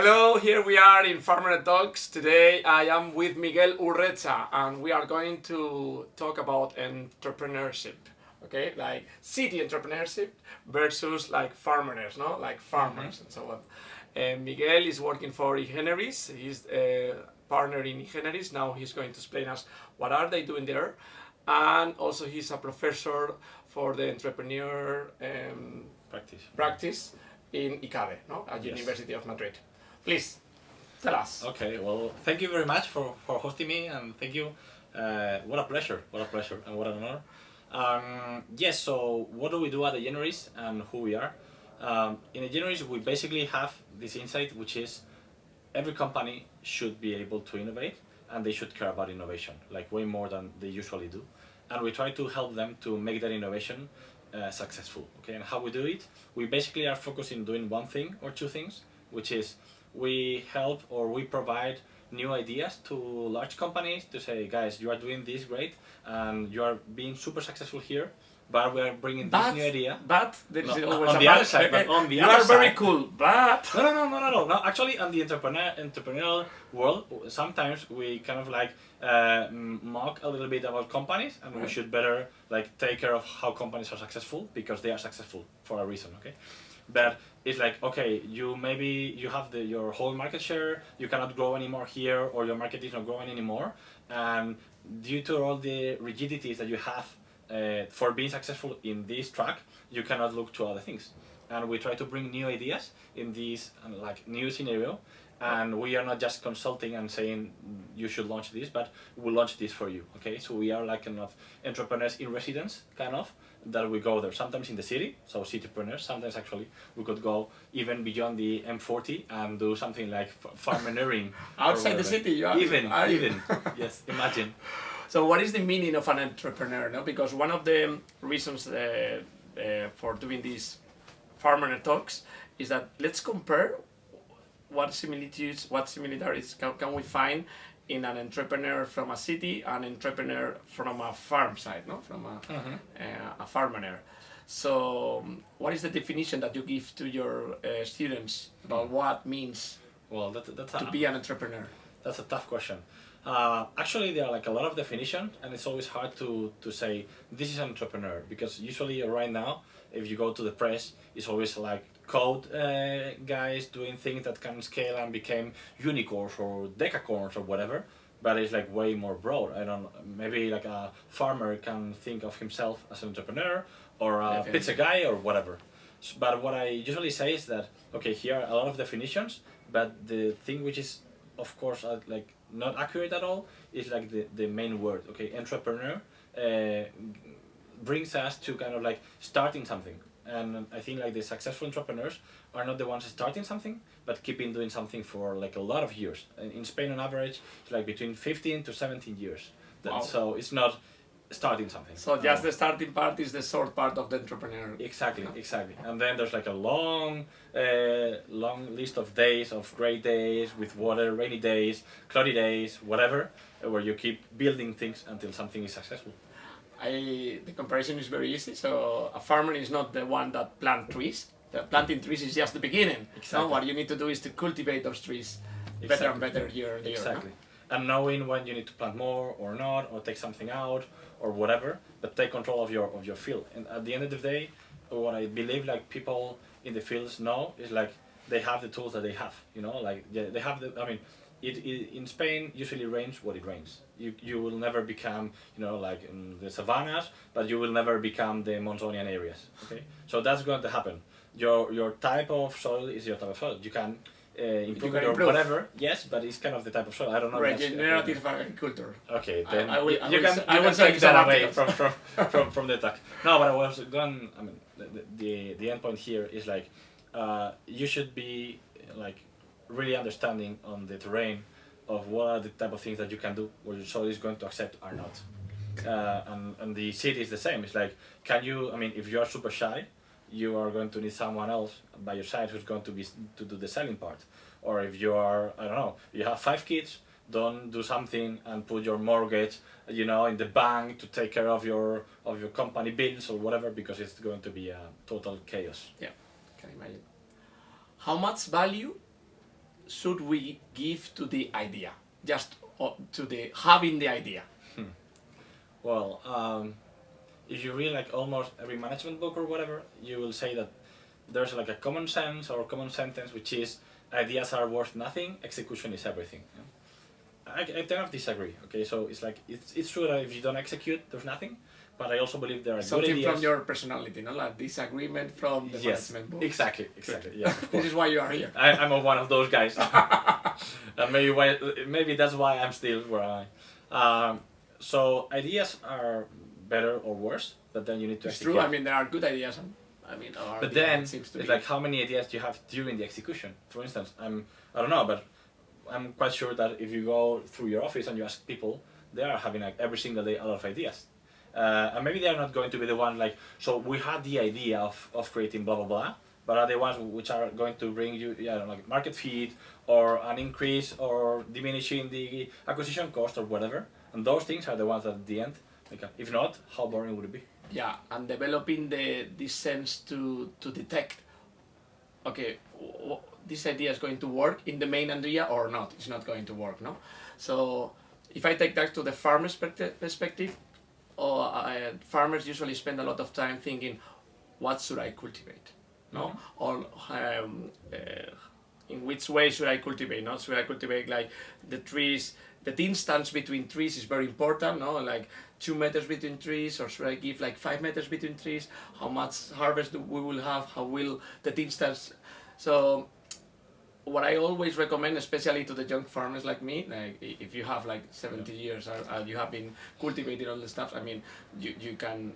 Hello, here we are in Farmeneur Talks. Today I am with Miguel Urrecha and we are going to talk about entrepreneurship. Okay, like city entrepreneurship versus like farmers, no? Like farmers and so on. Miguel is working for Igeneris. He's a partner in Igeneris. Now he's going to explain us what are they doing there. And also he's a professor for the entrepreneur practice in ICADE, no? At Yes. University of Madrid. Please, tell us. Okay, well, thank you very much for hosting me, and thank you. What a pleasure, and what an honor. Yes, so what do we do at Igeneris and who we are? In Igeneris, we basically have this insight, which is every company should be able to innovate, and they should care about innovation, like way more than they usually do. And we try to help them to make that innovation successful. Okay, and how we do it? We basically are focusing on doing one thing or two things, which is we help or we provide new ideas to large companies to say, guys, you are doing this great and you are being super successful here, but we are bringing this new idea. But there is always on a the but. other side, but on the You other are very side- cool, but No. Actually, on the entrepreneurial world, sometimes we kind of like mock a little bit about companies, and we Right. should better like take care of how companies are successful because they are successful for a reason. Okay, but it's like, okay, you have your whole market share, you cannot grow anymore here, or your market is not growing anymore, and due to all the rigidities that you have for being successful in this track, you cannot look to other things. And we try to bring new ideas in this like new scenario, and we are not just consulting and saying you should launch this, but we'll launch this for you. Okay, so we are like kind of entrepreneurs in residence, kind of, that we go there sometimes in the city, so citypreneurs. Sometimes actually we could go even beyond the M40 and do something like farmeneuring outside the city, you are even are you? yes, imagine. So what is the meaning of an entrepreneur? No, because one of the reasons for doing these Farmeneur Talks is that let's compare what similarities can we find in an entrepreneur from a city and an entrepreneur from a farm side, no, from a farmeneur. So what is the definition that you give to your students about what means Well, that's to be an entrepreneur? That's a tough question. Actually, there are like a lot of definitions, and it's always hard to say this is an entrepreneur, because usually right now, if you go to the press, it's always like code guys doing things that can scale and became unicorns or decacorns or whatever. But it's like way more broad. I don't know, maybe like a farmer can think of himself as an entrepreneur, or a pizza guy or whatever. But what I usually say is that, okay, here are a lot of definitions, but the thing which is, of course, like not accurate at all is like the main word. Okay, entrepreneur brings us to kind of like starting something. And I think like the successful entrepreneurs are not the ones starting something, but keeping doing something for like a lot of years. In Spain, on average, it's like between 15 to 17 years. Wow. So it's not starting something. So just the starting part is the short part of the entrepreneur. Exactly. And then there's like a long list of days, of great days with water, rainy days, cloudy days, whatever, where you keep building things until something is successful. The comparison is very easy. So a farmer is not the one that plant trees. The planting trees is just the beginning. Exactly. No, what you need to do is to cultivate those trees better and better year on year. Exactly. No? And knowing when you need to plant more or not, or take something out or whatever, but take control of your field. And at the end of the day, what I believe like people in the fields know is like they have the tools that they have. You know, like they have the. I mean, it in Spain usually rains what it rains. You will never become, you know, like in the savannas, but you will never become the Monsonian areas. Okay, so that's going to happen. Your type of soil is your type of soil. You can improve it or whatever. Yes, but it's kind of the type of soil. I don't know. Regenerative agriculture. Okay, then I will you say take that some away articles. from the talk. No, but I was going. I mean, the end point here is like you should be like really understanding on the terrain of what are the type of things that you can do, where your soil is going to accept or not. And the city is the same. It's like, can you? I mean, if you are super shy, you are going to need someone else by your side who's going to do the selling part. Or if you are, I don't know, you have 5 kids, don't do something and put your mortgage, you know, in the bank to take care of your company bills or whatever, because it's going to be a total chaos. Yeah, can imagine. How much value should we give to the idea, just to the having the idea? Well, if you read like almost every management book or whatever, you will say that there's like a common sense or common sentence which is ideas are worth nothing, execution is everything. I kind of disagree. Okay, so it's like it's true that if you don't execute, there's nothing. But I also believe there are Something good ideas. from your personality, not like disagreement from the management book. Exactly. Yeah. This is why you are here. I'm one of those guys. And maybe that's why I'm still where I am. So ideas are better or worse, but then you need to execute. It's true. I mean, there are good ideas. But then it's like how many ideas do you have during the execution? For instance, I don't know, but I'm quite sure that if you go through your office and you ask people, they are having like every single day a lot of ideas. And maybe they are not going to be the one like, so we had the idea of creating blah blah blah, but are the ones which are going to bring you like market fit or an increase or diminishing the acquisition cost or whatever. And those things are the ones that at the end, like, if not, how boring would it be? Yeah, and developing this sense to detect, okay, this idea is going to work in the main idea or not. It's not going to work, no? So if I take that to the farmer's perspective, farmers usually spend a lot of time thinking, what should I cultivate? No? Or in which way should I cultivate? No? Should I cultivate like the trees? The distance between trees is very important, no? Like 2 meters between trees, or should I give like 5 meters between trees? How much harvest we will have? How will the distance? So what I always recommend, especially to the young farmers like me, like if you have like 70 years and you have been cultivating all the stuff, I mean, you can,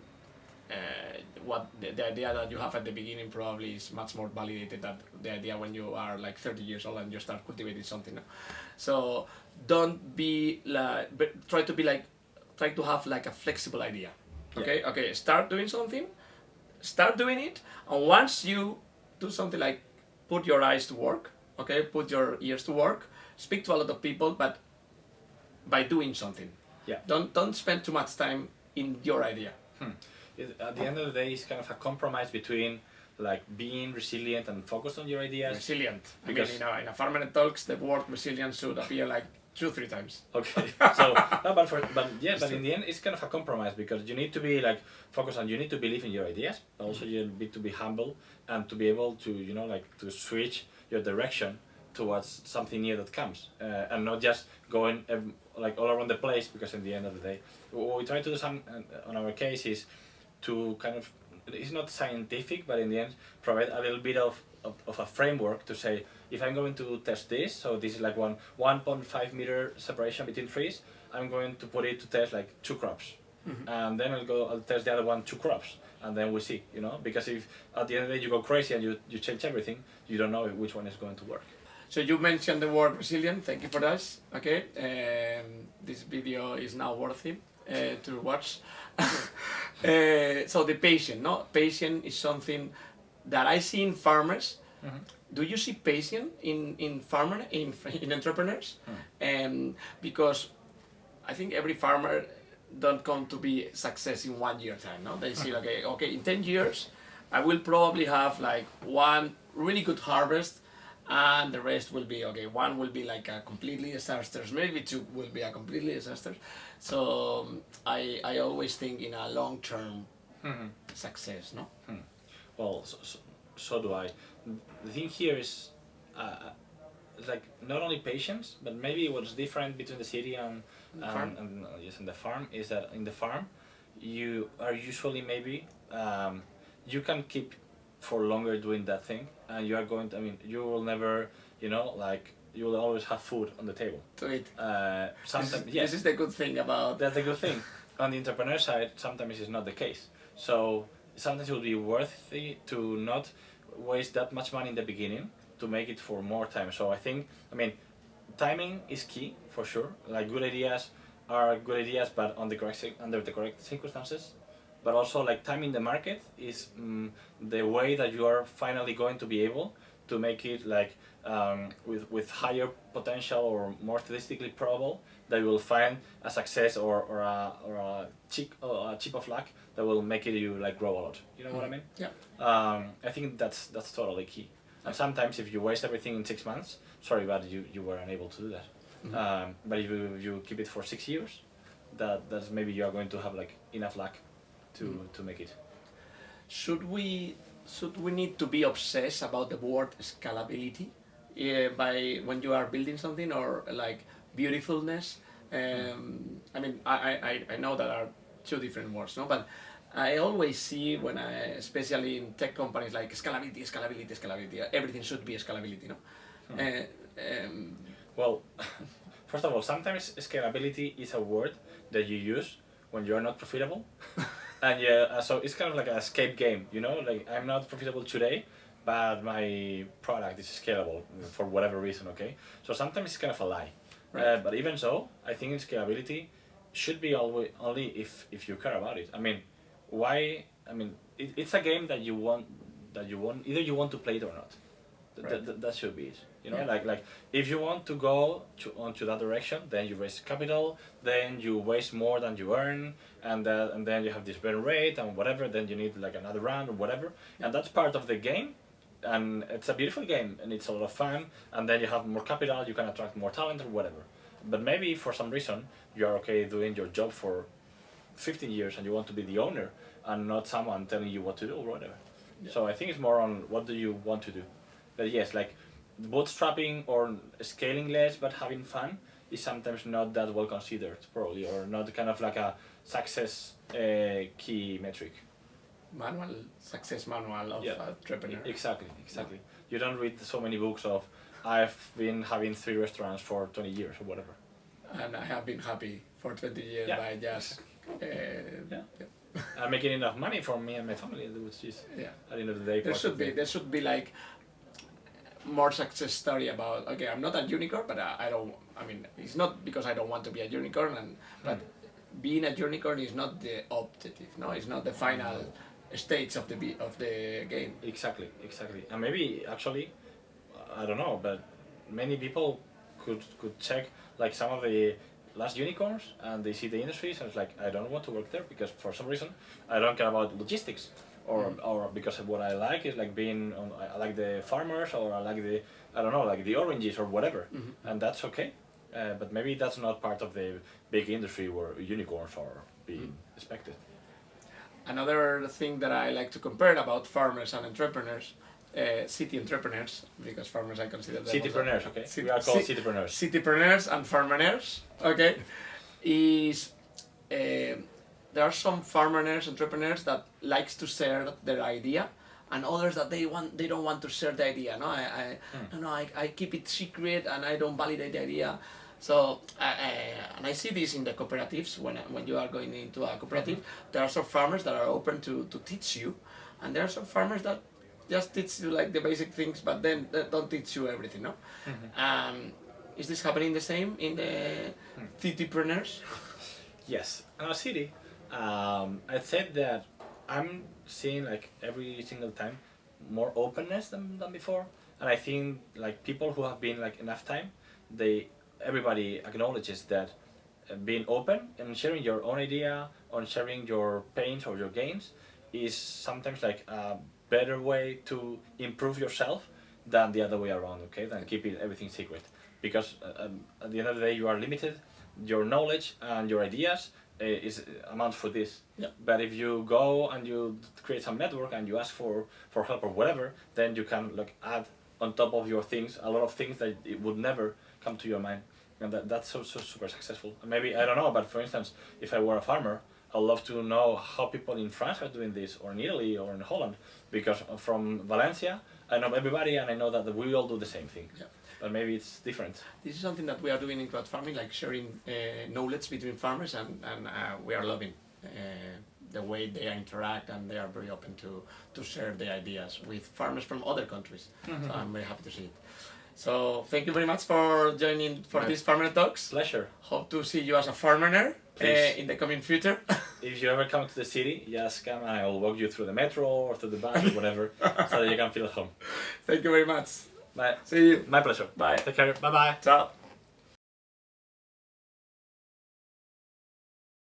what the idea that you have at the beginning probably is much more validated than the idea when you are like 30 years old and you start cultivating something. No? So don't be like, but try to have like a flexible idea. Okay, okay, start doing something, start doing it, and once you do something like put your eyes to work, okay, put your ears to work, speak to a lot of people, but by doing something. Yeah. Don't spend too much time in your idea. At the end of the day, it's kind of a compromise between like being resilient and focused on your ideas. Resilient. Because I mean, in a Farmeneur Talks, the word resilient should appear like 2-3 times. Okay. So, no, but in the end, it's kind of a compromise because you need to be like focused and you need to believe in your ideas, but also you need to be humble and to be able to, like to switch your direction towards something new that comes, and not just going like all around the place, because in the end of the day, what we try to do on our case is to kind of, it's not scientific, but in the end provide a little bit of a framework to say, if I'm going to test this, so this is like 1.5 meter separation between trees, I'm going to put it to test like 2 crops. And then I'll test the other 2 crops, and then we'll see, because if at the end of the day you go crazy and you change everything, you don't know which one is going to work. So you mentioned the word resilient, thank you for that. Okay, this video is now worth it to watch. So the patience, no? Patience is something that I see in farmers. Do you see patience in farmers, in entrepreneurs? Because I think every farmer don't come to be success in 1 year time, no? They see, okay, in 10 years, I will probably have like 1 really good harvest, and the rest will be, okay, 1 will be like a completely disaster, maybe 2 will be a completely disaster. So I always think in a long-term success, no? Well, so do I. The thing here is, like not only patience, but maybe what's different between the city and the farm is that in the farm, you are usually maybe you can keep for longer doing that thing, and you are going to, you will never, like you will always have food on the table to eat. Sometimes, this is the good thing about. That's the good thing. On the entrepreneur side, sometimes it's not the case. So sometimes it will be worthy to not waste that much money in the beginning to make it for more time. So I think, timing is key for sure. Like good ideas are good ideas, but under the correct circumstances. But also like timing the market is the way that you are finally going to be able to make it like with higher potential or more statistically probable that you will find a success or a chip of luck that will make it you like grow a lot. You know what I mean? Yeah. I think that's totally key. And sometimes if you waste everything in 6 months, sorry, but you were unable to do that. But if you keep it for 6 years, that's maybe you are going to have like enough luck to make it. Should we need to be obsessed about the word scalability by when you are building something, or like beautifulness? I mean, I know that are two different words, no, but I always see when especially in tech companies, like scalability, everything should be scalability, no? Well, first of all, sometimes scalability is a word that you use when you are not profitable. And yeah, so it's kind of like an escape game, you know, like I'm not profitable today, but my product is scalable for whatever reason, okay? So sometimes it's kind of a lie. Right. But even so, I think scalability should be only if you care about it. I mean, why? I mean, it's a game that you want, either you want to play it or not. Right. That should be it. You know, yeah. like if you want to go onto that direction, then you raise capital, then you waste more than you earn, and then you have this burn rate and whatever. Then you need like another round or whatever, and that's part of the game, and it's a beautiful game and it's a lot of fun. And then you have more capital, you can attract more talent or whatever. But maybe for some reason you are okay doing your job for 15 years and you want to be the owner and not someone telling you what to do or whatever. Yeah. So I think it's more on what do you want to do. But yes, like bootstrapping or scaling less but having fun is sometimes not that well considered, probably, or not kind of like a success key metric. Success manual of entrepreneur. Exactly. You don't read so many books of I've been having 3 restaurants for 20 years or whatever. And I have been happy for 20 years by just... I'm making enough money for me and my family, which is at the end of the day. There should be like more success story about, okay, I'm not a unicorn, but I mean, it's not because I don't want to be a unicorn, but being a unicorn is not the objective, no, it's not the final stage of the game. Exactly. And maybe actually, I don't know, but many people could check like some of the last unicorns and they see the industries and it's like, I don't want to work there because for some reason I don't care about logistics. Or because of what I like is like being on, I like the farmers, or I like the, I don't know, like the oranges or whatever, and that's okay. But maybe that's not part of the big industry where unicorns are being expected. Another thing that I like to compare about farmers and entrepreneurs, city entrepreneurs, because farmers I consider them citypreneurs, okay? We are called citypreneurs. Citypreneurs and farmeneurs, okay? Is there are some farmeneurs, entrepreneurs that likes to share their idea, and others that they don't want to share the idea. No, I keep it secret and I don't validate the idea. So and I see this in the cooperatives when you are going into a cooperative. There are some farmers that are open to teach you, and there are some farmers that just teach you like the basic things, but then they don't teach you everything. No, is this happening the same in the citypreneurs? Yes, in our city. I'd say that I'm seeing like every single time more openness than before, and I think like people who have been like enough time, everybody acknowledges that being open and sharing your own idea, on sharing your pains or your gains, is sometimes like a better way to improve yourself than the other way around. Okay, than keeping everything secret, because at the end of the day you are limited. Your knowledge and your ideas amount for this. Yeah. But if you go and you create some network and you ask for help or whatever, then you can like add on top of your things a lot of things that it would never come to your mind, and that's so super successful. Maybe I don't know, but for instance, if I were a farmer, I'd love to know how people in France are doing this, or in Italy, or in Holland, because from Valencia I know everybody and I know that we all do the same thing. Yeah. But maybe it's different. This is something that we are doing in crowd farming, like sharing knowledge between farmers, and we are loving the way they interact, and they are very open to share their ideas with farmers from other countries. So I'm very happy to see it. So thank you very much for joining for this Farmeneur Talks. Pleasure. Hope to see you as a farmeneur in the coming future. If you ever come to the city, just come and I will walk you through the metro or through the bus or whatever, so that you can feel at home. Thank you very much. Bye. See you. My pleasure. Bye. Take care. Bye bye. Ciao.